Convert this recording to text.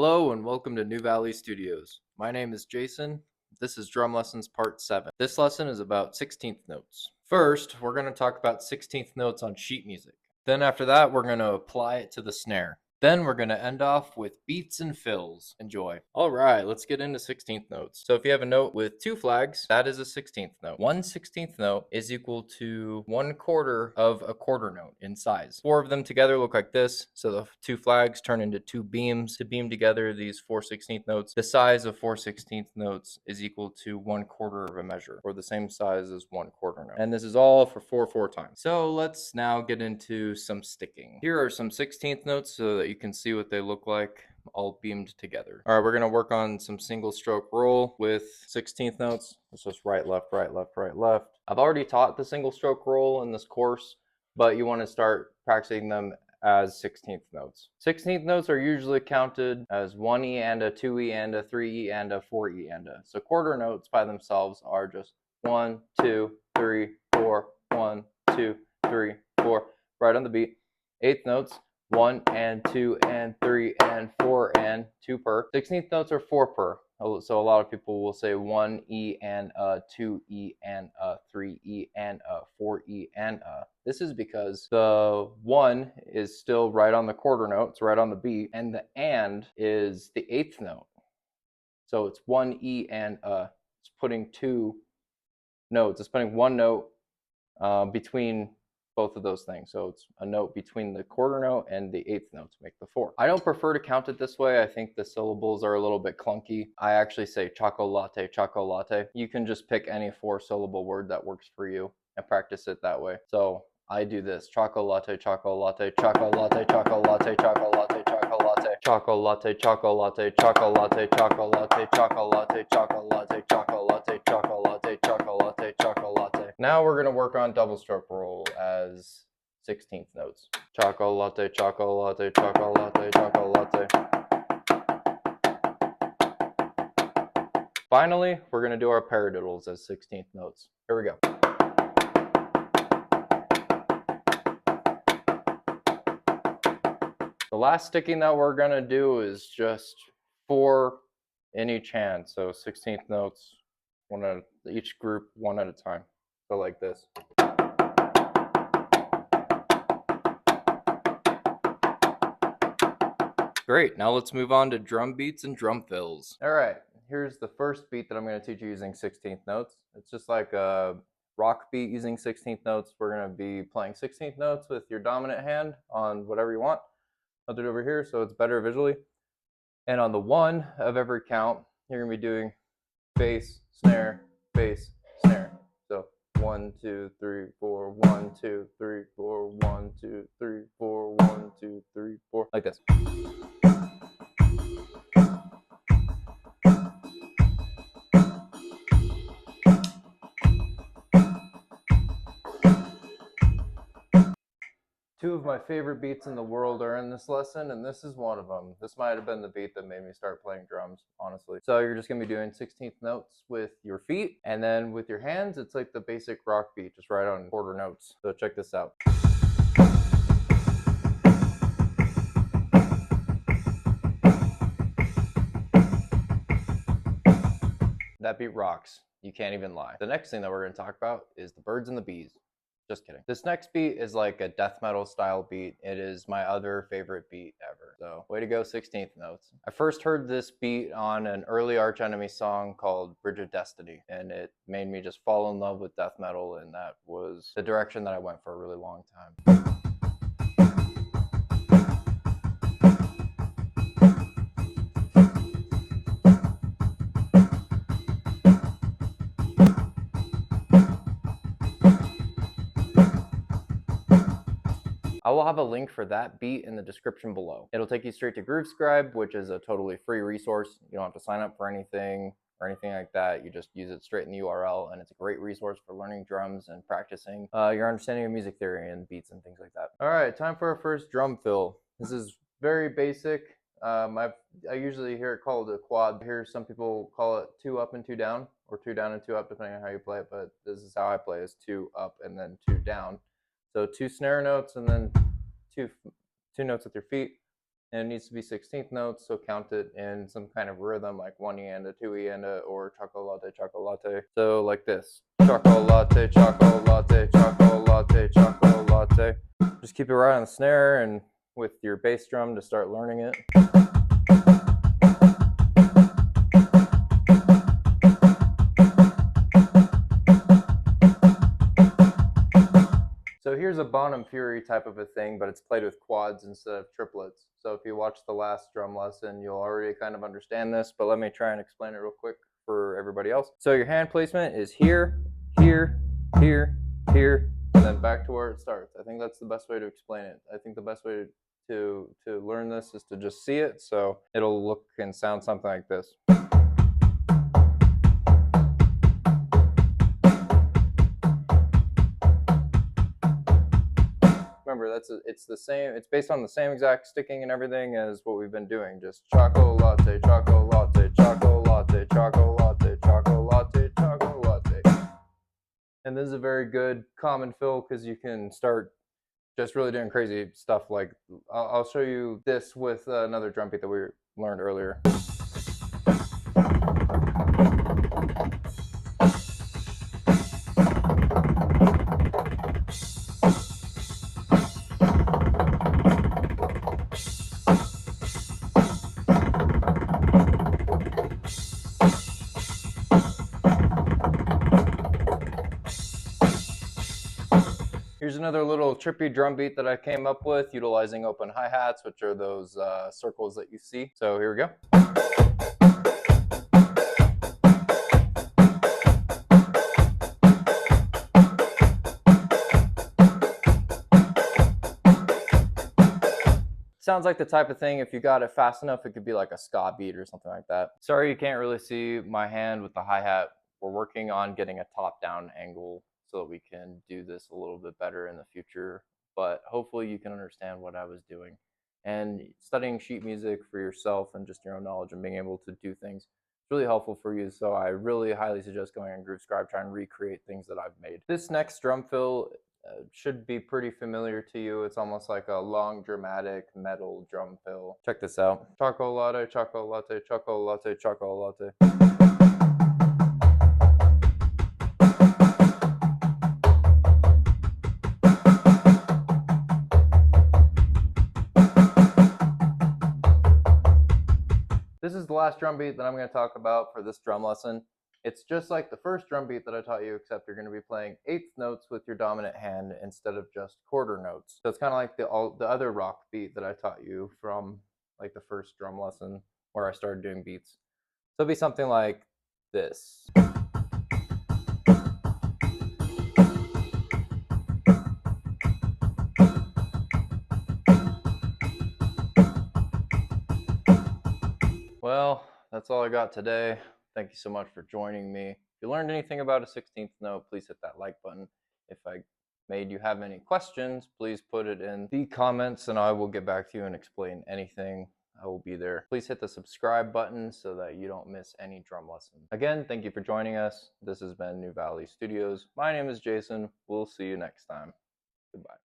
Hello and welcome to New Valley Studios. My name is Jason. This is Drum Lessons Part 7. This lesson is about 16th notes. First, we're going to talk about 16th notes on sheet music. Then after that, we're going to apply it to the snare. Then we're going to end off with beats and fills. Enjoy. All right, let's get into 16th notes. So if you have a note with two flags, that is a 16th note. 1/16th note is equal to 1/4 of a quarter note in size. Four of them together look like this. So the two flags turn into two beams. To beam together these 4/16th notes, the size of 4/16th notes is equal to 1/4 of a measure, or the same size as 1/4 note. And this is all for 4/4 times. So let's now get into some sticking. Here are some 16th notes so that you can see what they look like all beamed together. All right, we're going to work on some single stroke roll with 16th notes. It's just right, left, right, left, right, left. I've already taught the single stroke roll in this course, but you want to start practicing them as 16th notes. 16th notes are usually counted as 1E and a 2E and a 3E and a 4E and a. So quarter notes by themselves are just 1, 2, 3, 4, 1, 2, 3, 4, right on the beat. Eighth notes, 1 and 2 and 3 and 4 and 2 per. 16th notes are 4 per. So a lot of people will say 1E and a, 2E and a, 3E and a, 4E and a. This is because the 1 is still right on the quarter note, it's right on the beat, and the and is the 8th note. So it's 1E and a. It's putting two notes. It's putting one note between both of those things. So it's a note between the quarter note and the 8th note to make the 4. I don't prefer to count it this way. I think the syllables are a little bit clunky. I actually say chocolate, chocolate. You can just pick any 4-syllable word that works for you and practice it that way. So I do this: chocolate, chocolate, chocolate, chocolate, chocolate, chocolate, chocolate, chocolate, chocolate, chocolate, chocolate, chocolate, chocolate, chocolate, chocolate, chocolate. Now we're going to work on double stroke roll as 16th notes. Chocolate, chocolate, chocolate, chocolate. Finally, we're going to do our paradiddles as 16th notes. Here we go. The last sticking that we're going to do is just 4 in each hand. So 16th notes, each group, one at a time. So like this. Great, now let's move on to drum beats and drum fills. All right, here's the first beat that I'm going to teach you using 16th notes. It's just like a rock beat using 16th notes. We're going to be playing 16th notes with your dominant hand on whatever you want. I'll do it over here so it's better visually. And on the 1 of every count, you're going to be doing bass, snare, bass, snare. So 1, 2, 3, 4, 1, 2, 3, 4, 1, 2, 3, 4, 1, 2, 3, 4, like this. Two of my favorite beats in the world are in this lesson, and this is one of them. This might have been the beat that made me start playing drums, honestly. So you're just going to be doing 16th notes with your feet, and then with your hands, it's like the basic rock beat, just right on quarter notes. So check this out. That beat rocks. You can't even lie. The next thing that we're going to talk about is the birds and the bees. Just kidding. This next beat is like a death metal style beat. It is my other favorite beat ever. So way to go, 16th notes. I first heard this beat on an early Arch Enemy song called Bridge of Destiny, and it made me just fall in love with death metal, and that was the direction that I went for a really long time. I will have a link for that beat in the description below. It'll take you straight to Groove Scribe, which is a totally free resource. You don't have to sign up for anything or anything like that. You just use it straight in the URL, and it's a great resource for learning drums and practicing your understanding of music theory and beats and things like that. All right, time for our first drum fill. This is very basic. I usually hear it called a quad. I hear some people call it 2 up and 2 down, or 2 down and 2 up, depending on how you play it, but this is how I play, is 2 up and then 2 down. So 2 snare notes and then two notes with your feet, and it needs to be 16th notes, so count it in some kind of rhythm, like 1-ienda, 2-ienda, or chocolate, chocolate. So like this: chocolate, chocolate, chocolate, chocolate. Just keep it right on the snare and with your bass drum to start learning it. So here's a Bonham Fury type of a thing, but it's played with quads instead of triplets. So if you watch the last drum lesson, you'll already kind of understand this, but let me try and explain it real quick for everybody else. So your hand placement is here, here, here, here, and then back to where it starts. I think that's the best way to explain it. I think the best way to learn this is to just see it, so it'll look and sound something like this. Remember, it's the same. It's based on the same exact sticking and everything as what we've been doing. Just chocolate, chocolate, chocolate, chocolate, chocolate, chocolate, chocolate. And this is a very good common fill because you can start just really doing crazy stuff. Like I'll show you this with another drum beat that we learned earlier. Here's another little trippy drum beat that I came up with utilizing open hi-hats, which are those circles that you see. So here we go. Sounds like the type of thing, if you got it fast enough, it could be like a ska beat or something like that. Sorry you can't really see my hand with the hi-hat. We're working on getting a top-down angle so that we can do this a little bit better in the future, but hopefully you can understand what I was doing. And studying sheet music for yourself and just your own knowledge and being able to do things is really helpful for you, so I really highly suggest going on Groove Scribe, trying to recreate things that I've made. This next drum fill should be pretty familiar to you. It's almost like a long, dramatic metal drum fill. Check this out. Chocolate, chocolate, chocolate, chocolate. This is the last drum beat that I'm going to talk about for this drum lesson. It's just like the first drum beat that I taught you, except you're going to be playing eighth notes with your dominant hand instead of just quarter notes. So it's kind of like the other rock beat that I taught you from like the first drum lesson where I started doing beats. So it'll be something like this. Well, that's all I got today. Thank you so much for joining me. If you learned anything about a 16th note, please hit that like button. If I made you have any questions, please put it in the comments and I will get back to you and explain anything. I will be there. Please hit the subscribe button so that you don't miss any drum lessons. Again, thank you for joining us. This has been New Valley Studios. My name is Jason. We'll see you next time. Goodbye.